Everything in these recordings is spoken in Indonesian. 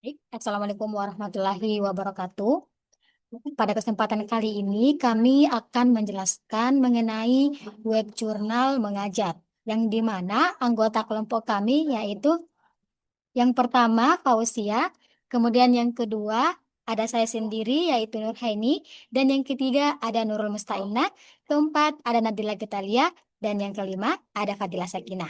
Baik, Assalamualaikum warahmatullahi wabarakatuh. Pada kesempatan kali ini kami akan menjelaskan mengenai web jurnal mengajar, yang di mana anggota kelompok kami yaitu yang pertama Fausia, kemudian yang kedua ada saya sendiri yaitu Nurhaini, dan yang ketiga ada Nurul Musta'inah, keempat ada Nadila Getalia, dan yang kelima ada Fadila Sakinah.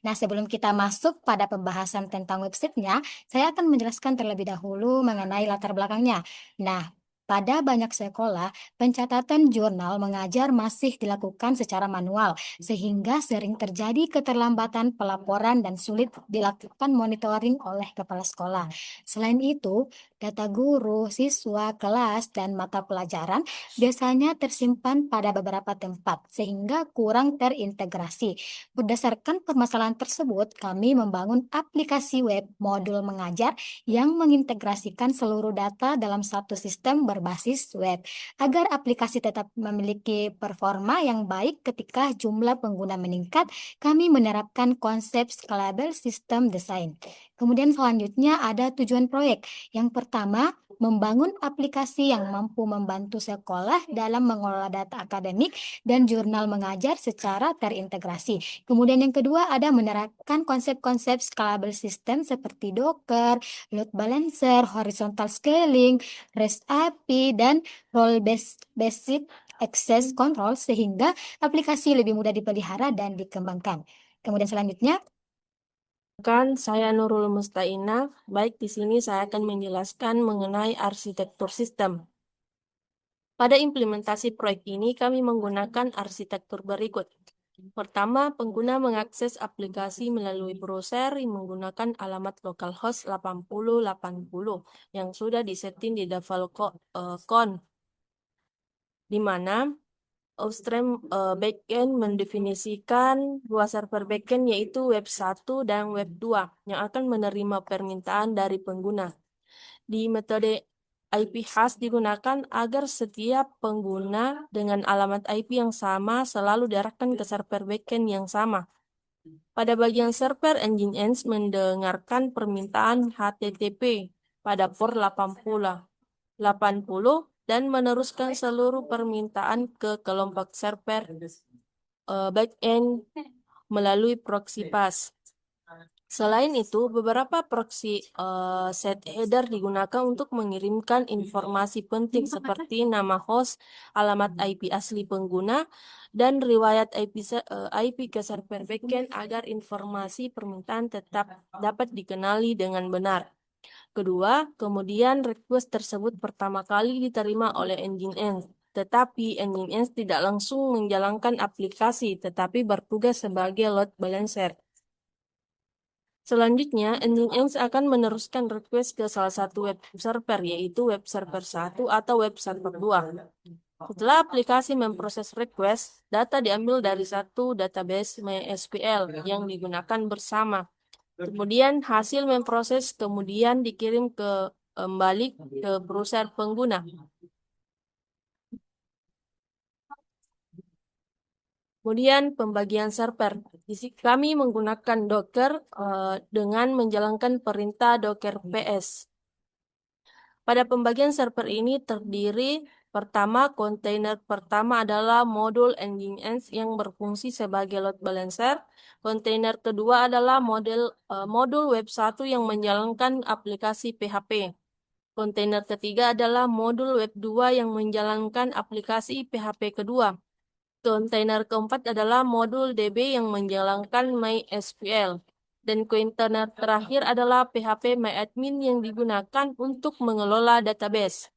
Nah, sebelum kita masuk pada pembahasan tentang websitenya, saya akan menjelaskan terlebih dahulu mengenai latar belakangnya. Nah, pada banyak sekolah, pencatatan jurnal mengajar masih dilakukan secara manual, sehingga sering terjadi keterlambatan pelaporan dan sulit dilakukan monitoring oleh kepala sekolah. Selain itu, data guru, siswa, kelas, dan mata pelajaran biasanya tersimpan pada beberapa tempat, sehingga kurang terintegrasi. Berdasarkan permasalahan tersebut, kami membangun aplikasi web modul mengajar yang mengintegrasikan seluruh data dalam satu sistem berbasis web, agar aplikasi tetap memiliki performa yang baik ketika jumlah pengguna meningkat. Kami menerapkan konsep scalable system design. Kemudian selanjutnya ada tujuan proyek. Yang pertama, membangun aplikasi yang mampu membantu sekolah dalam mengelola data akademik dan jurnal mengajar secara terintegrasi. Kemudian yang kedua ada menerapkan konsep-konsep scalable system seperti Docker, load balancer, horizontal scaling, REST API, dan role-based access control sehingga aplikasi lebih mudah dipelihara dan dikembangkan. Kemudian selanjutnya, Saya Nurul Mustaina. Baik, di sini saya akan menjelaskan mengenai arsitektur sistem. Pada implementasi proyek ini, kami menggunakan arsitektur berikut. Pertama, pengguna mengakses aplikasi melalui browser yang menggunakan alamat localhost 8080 yang sudah disetting di default con, di mana Upstream backend mendefinisikan dua server backend yaitu web 1 dan web 2 yang akan menerima permintaan dari pengguna. Di metode IP khas digunakan agar setiap pengguna dengan alamat IP yang sama selalu diarahkan ke server backend yang sama. Pada bagian server, Nginx mendengarkan permintaan HTTP pada port 80 dan meneruskan seluruh permintaan ke kelompok server backend melalui proxy pass. Selain itu, beberapa proxy set header digunakan untuk mengirimkan informasi penting seperti nama host, alamat IP asli pengguna, dan riwayat IP ke server backend agar informasi permintaan tetap dapat dikenali dengan benar. Kedua, kemudian request tersebut pertama kali diterima oleh Nginx, tetapi Nginx tidak langsung menjalankan aplikasi, tetapi bertugas sebagai load balancer. Selanjutnya, Nginx akan meneruskan request ke salah satu web server, yaitu web server 1 atau web server 2. Setelah aplikasi memproses request, data diambil dari satu database MySQL yang digunakan bersama. Kemudian hasil memproses kemudian dikirim kembali ke browser pengguna. Kemudian pembagian server. Kami menggunakan Docker dengan menjalankan perintah Docker PS. Pada pembagian server ini terdiri pertama, kontainer pertama adalah modul Nginx yang berfungsi sebagai load balancer. Kontainer kedua adalah modul web 1 yang menjalankan aplikasi PHP. Kontainer ketiga adalah modul web 2 yang menjalankan aplikasi PHP kedua. Kontainer keempat adalah modul DB yang menjalankan MySQL. Dan kontainer terakhir adalah PHP MyAdmin yang digunakan untuk mengelola database.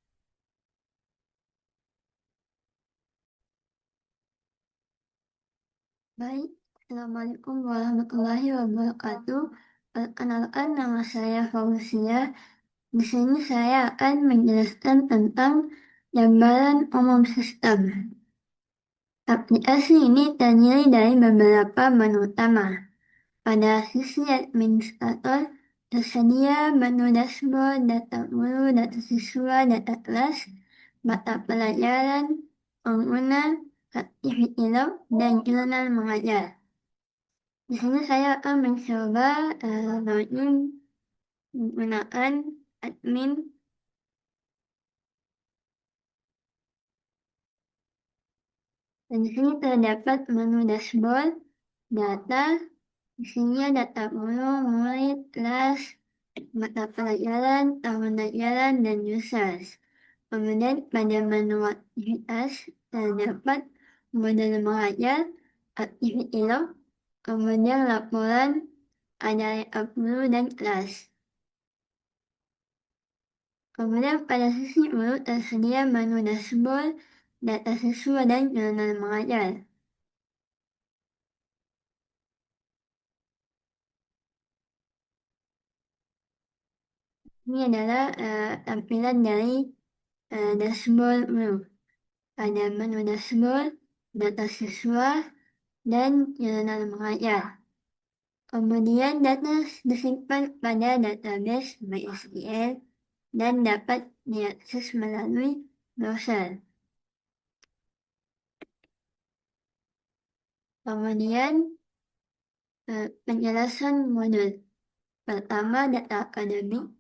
Baik, Assalamualaikum warahmatullahi wabarakatuh. Perkenalkan nama saya Fausia. Di sini saya akan menjelaskan tentang gambaran umum sistem. Aplikasi ini terdiri dari beberapa menu utama. Pada sisi administrator, tersedia menu dashboard, data guru, data siswa, data kelas, mata pelajaran, pengguna, activity log, dan jurnal mengajar. Di sini saya akan mencoba login menggunakan admin. Dan di sini terdapat menu dashboard, data, isinya data guru, murid, kelas, mata pelajaran, tahun pelajaran, dan users. Kemudian pada menu aktivitas terdapat model mengajar, activity log, kemudian laporan, ada layout guru dan kelas. Kemudian pada sisi guru tersedia menu dashboard, data siswa, dan jurnal mengajar. Ini adalah tampilan dari dashboard guru. Ada menu dashboard, data siswa, dan jurnal mengajar. Kemudian data disimpan pada database MySQL dan dapat diakses melalui browser. Kemudian penjelasan modul. Pertama, data akademik.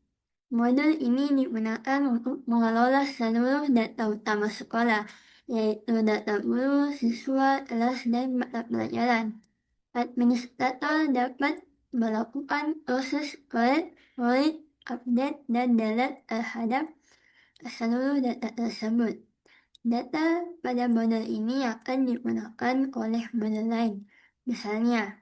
Modul ini digunakan untuk mengelola seluruh data utama sekolah, yaitu data guru, siswa, kelas, dan mata pelajaran. Administrator dapat melakukan proses collect, read, update, dan delete terhadap seluruh data tersebut. Data pada model ini akan digunakan oleh model lain. Misalnya,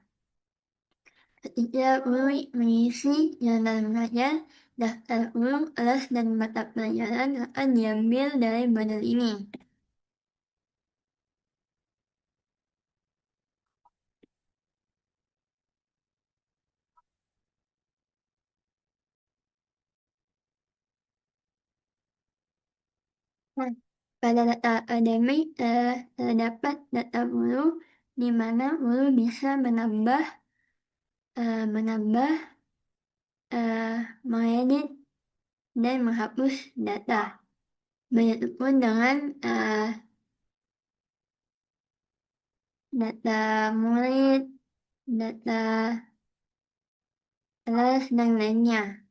ketika guru mengisi jurnal mengajar, daftar guru, kelas, dan mata pelajaran akan diambil dari model ini. Nah, pada data akademik terdapat data guru di mana guru bisa menambah, mengedit, dan menghapus data. Begitupun dengan data murid, data kelas, dan lainnya.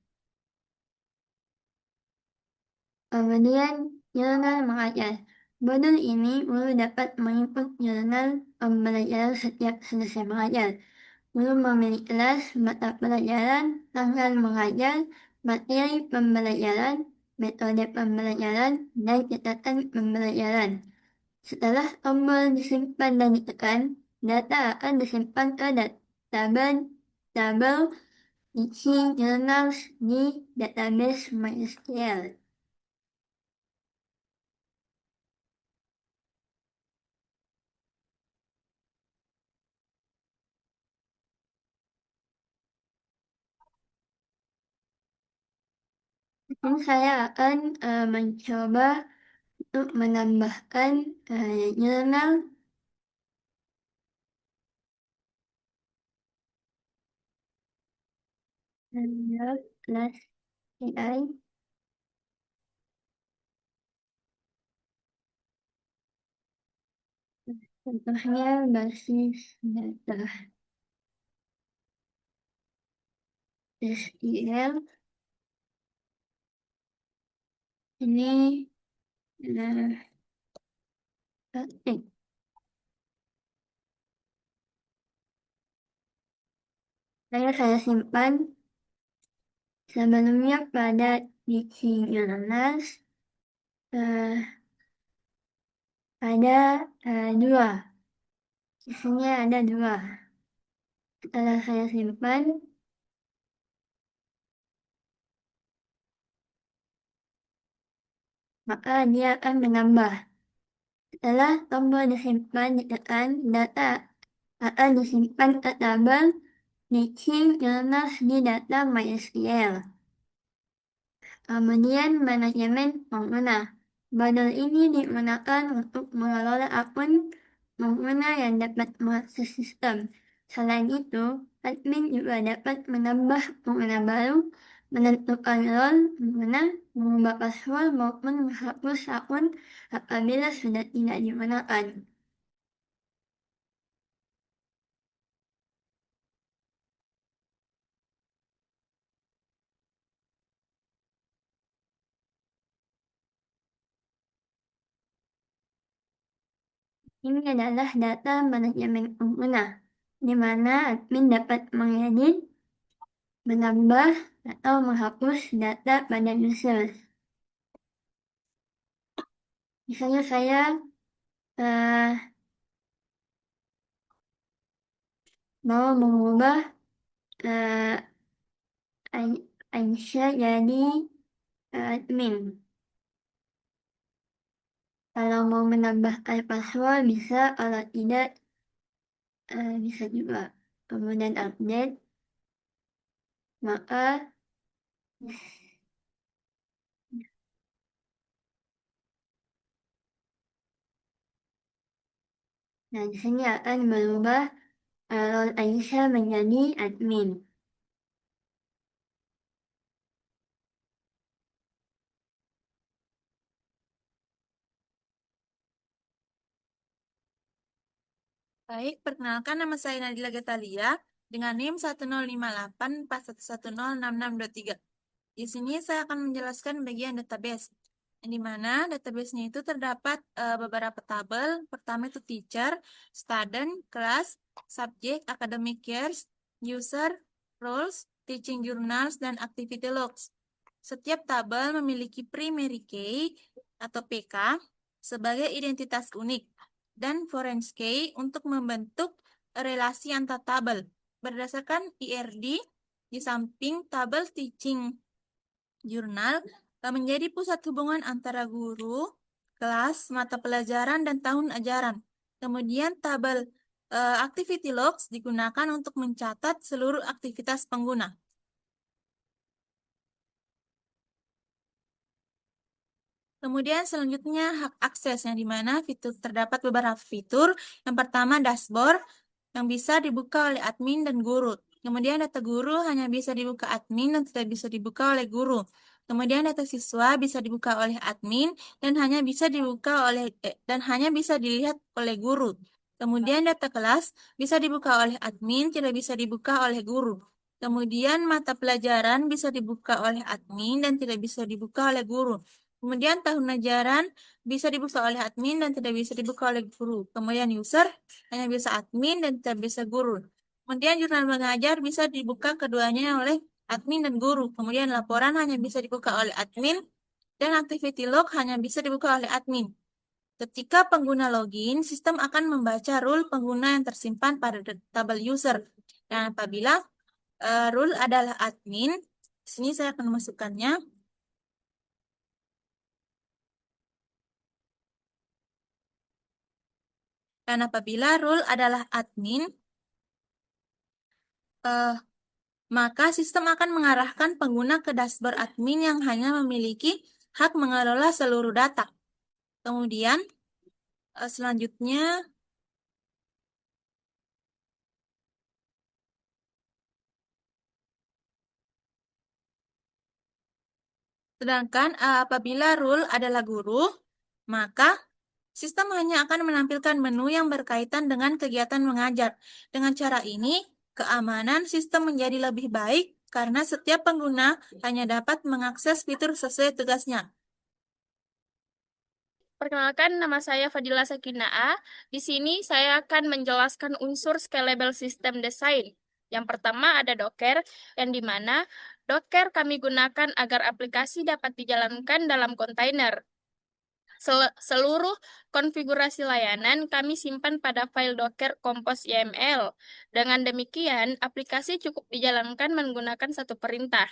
Kemudian jurnal mengajar. Modul ini guru dapat menginput jurnal pembelajaran setiap selesai mengajar. Guru memilih kelas, mata pelajaran, tanggal mengajar, materi pembelajaran, metode pembelajaran, dan catatan pembelajaran. Setelah tombol disimpan dan ditekan, data akan disimpan ke tabel isi journals di database MySQL. Mungkin saya akan mencoba untuk menambahkan jurnal kelas AI. Contohnya basis data SQL. Ini praktik. Saya simpan sebelumnya pada Diksi Journals ada dua. Isinya ada dua. Setelah saya simpan, maka dia akan menambah. Setelah tombol disimpan ditekan, data akan disimpan ke tabel Diksi Journals di data MySQL. Kemudian manajemen pengguna. Modul ini digunakan untuk mengelola akun pengguna yang dapat mengakses sistem. Selain itu, admin juga dapat menambah pengguna baru, menentukan role pengguna, mengubah password maupun menghapus akun apabila sudah tidak digunakan. Ini adalah data manajemen pengguna, di mana admin dapat mengedit, menambah, atau menghapus data pada user. Misalnya saya eh, mau mengubah eh, Aisyah jadi admin. Kalau mau menambah password bisa, kalau tidak bisa juga. Kemudian update, maka nah di sini akan berubah role Aisyah menjadi admin. Baik, perkenalkan nama saya Nadila Getalia dengan NIM 105841106623. Di sini saya akan menjelaskan bagian database, yang di mana database-nya itu terdapat beberapa tabel. Pertama itu teacher, student, class, subject, academic years, user, roles, teaching journals, dan activity logs. Setiap tabel memiliki primary key atau PK sebagai identitas unik dan foreign key untuk membentuk relasi antar tabel berdasarkan IRD di samping tabel teaching jurnal menjadi pusat hubungan antara guru, kelas, mata pelajaran, dan tahun ajaran. Kemudian tabel activity logs digunakan untuk mencatat seluruh aktivitas pengguna. Kemudian selanjutnya hak akses, yang dimana terdapat beberapa fitur. Yang pertama dashboard yang bisa dibuka oleh admin dan guru. Kemudian data guru hanya bisa dibuka admin dan tidak bisa dibuka oleh guru. Kemudian data siswa bisa dibuka oleh admin dan hanya bisa dilihat oleh guru. Kemudian data kelas bisa dibuka oleh admin, tidak bisa dibuka oleh guru. Kemudian mata pelajaran bisa dibuka oleh admin dan tidak bisa dibuka oleh guru. Kemudian tahun ajaran bisa dibuka oleh admin dan tidak bisa dibuka oleh guru. Kemudian user hanya bisa admin dan tidak bisa guru. Kemudian jurnal mengajar bisa dibuka keduanya oleh admin dan guru. Kemudian laporan hanya bisa dibuka oleh admin dan activity log hanya bisa dibuka oleh admin. Ketika pengguna login, sistem akan membaca rule pengguna yang tersimpan pada tabel user. Dan apabila rule adalah admin, di sini saya akan memasukkannya. Dan apabila role adalah admin, maka sistem akan mengarahkan pengguna ke dashboard admin yang hanya memiliki hak mengelola seluruh data. Kemudian, selanjutnya, sedangkan apabila role adalah guru, maka sistem hanya akan menampilkan menu yang berkaitan dengan kegiatan mengajar. Dengan cara ini, keamanan sistem menjadi lebih baik karena setiap pengguna hanya dapat mengakses fitur sesuai tugasnya. Perkenalkan, nama saya Fadila Sakinaa. Di sini saya akan menjelaskan unsur scalable system design. Yang pertama ada Docker, yang dimana Docker kami gunakan agar aplikasi dapat dijalankan dalam kontainer. Seluruh konfigurasi layanan kami simpan pada file Docker Compose YML. Dengan demikian, aplikasi cukup dijalankan menggunakan satu perintah.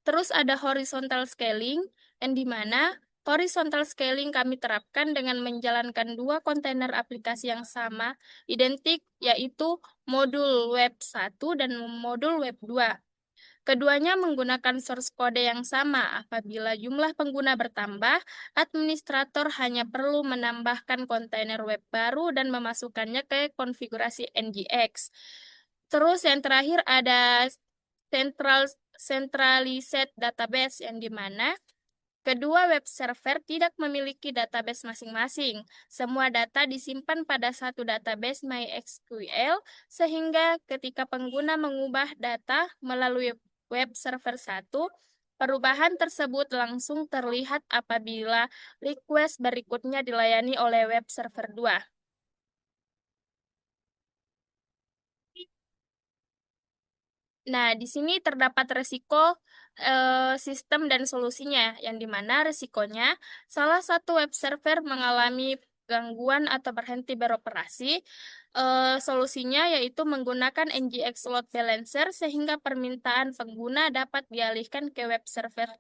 Terus ada horizontal scaling, yang dimana horizontal scaling kami terapkan dengan menjalankan dua kontainer aplikasi yang sama, identik, yaitu modul web 1 dan modul web 2. Keduanya menggunakan source kode yang sama. Apabila jumlah pengguna bertambah, administrator hanya perlu menambahkan kontainer web baru dan memasukkannya ke konfigurasi NGX. Terus yang terakhir ada centralized database, yang dimana kedua web server tidak memiliki database masing-masing. Semua data disimpan pada satu database MySQL, sehingga ketika pengguna mengubah data melalui web server 1, perubahan tersebut langsung terlihat apabila request berikutnya dilayani oleh web server 2. Nah, di sini terdapat resiko sistem dan solusinya, yang dimana resikonya salah satu web server mengalami gangguan atau berhenti beroperasi. Solusinya yaitu menggunakan NGX load balancer sehingga permintaan pengguna dapat dialihkan ke web server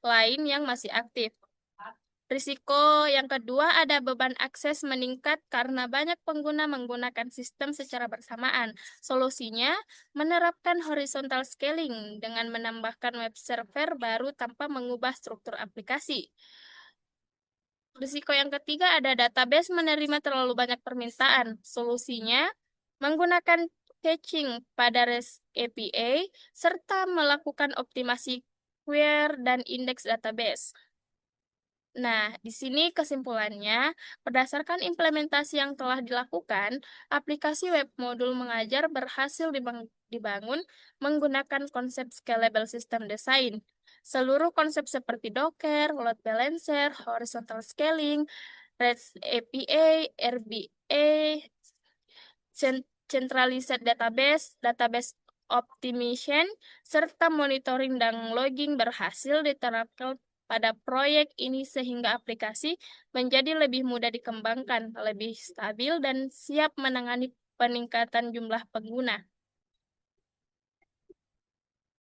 lain yang masih aktif. Risiko yang kedua ada beban akses meningkat karena banyak pengguna menggunakan sistem secara bersamaan. Solusinya, menerapkan horizontal scaling dengan menambahkan web server baru tanpa mengubah struktur aplikasi. Risiko yang ketiga ada database menerima terlalu banyak permintaan. Solusinya, menggunakan caching pada REST API serta melakukan optimasi query dan indeks database. Nah, di sini kesimpulannya, berdasarkan implementasi yang telah dilakukan, aplikasi web modul mengajar berhasil dibangun menggunakan konsep scalable system design. Seluruh konsep seperti Docker, load balancer, horizontal scaling, REST API, RBA, centralized database, database optimization, serta monitoring dan logging berhasil diterapkan pada proyek ini sehingga aplikasi menjadi lebih mudah dikembangkan, lebih stabil, dan siap menangani peningkatan jumlah pengguna.